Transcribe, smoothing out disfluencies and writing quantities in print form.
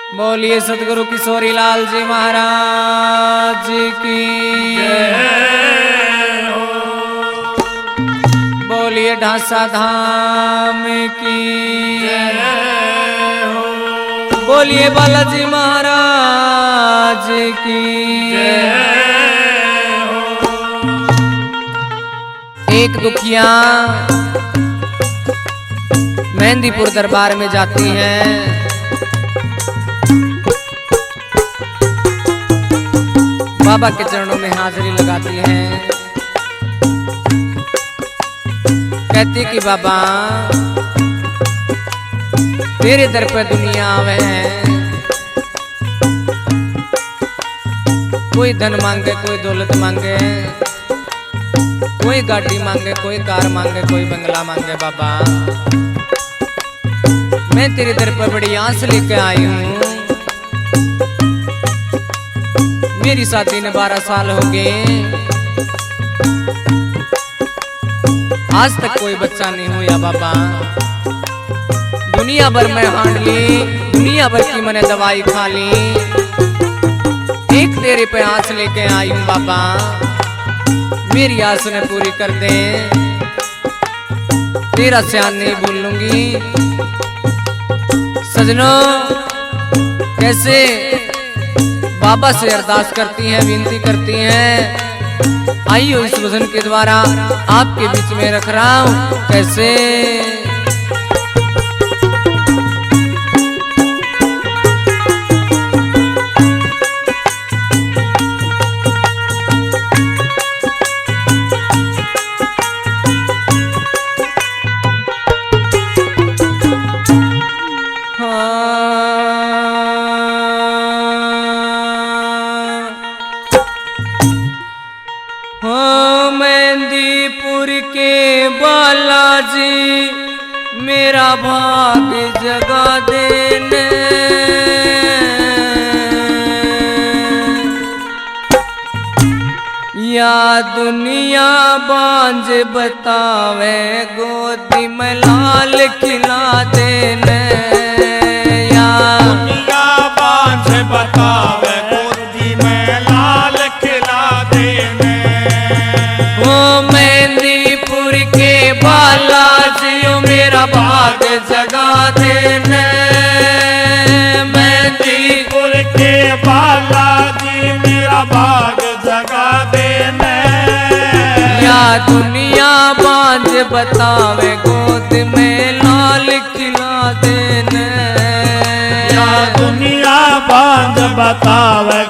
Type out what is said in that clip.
बोलिए सतगुरु किशोरी लाल जी महाराज की जय हो। बोलिए ढांसा धाम की जय हो। बोलिए बालाजी महाराज की जय हो। एक दुखिया मेहंदीपुर दरबार में जाती हैं। बाबा के चरणों में हाजिरी लगाती हैं। कहती कि बाबा तेरे दर पे दुनिया आवे हैं, कोई धन मांगे, कोई दौलत मांगे, कोई गाड़ी मांगे, कोई कार मांगे, कोई बंगला मांगे। बाबा मैं तेरे दर पे बड़ी आस लेके आई हूँ। मेरी शादी ने 12 साल हो गए, आज तक कोई बच्चा नहीं हुआ। बाबा दुनिया भर में हांड ली, दुनिया भर की मैंने दवाई खा ली, एक तेरे पे आस लेके आई हूँ। बाबा मेरी आस ने पूरी कर दे, तेरा स्यान नहीं भूलूंगी। सजनों कैसे बाबा से अरदास करती हैं, विनती करती हैं। आइयो इस भजन के द्वारा आपके बीच में रख रहा हूं। कैसे मेहंदीपुर के बालाजी मेरा भाग जगा देने, या दुनिया बांझ बतावे गोदी में लाल खिला देने, या दुनिया बांझ बतावे गोदी में लाल खिला देने। मेहंदीपुर के बालाजी मेरा भाग जगा देने, मेहंदीपुर के बालाजी मेरा भाग जगा देने, या दुनिया बांझ बतावे गोद में लाल खिला देने, या दुनिया बांझ बतावे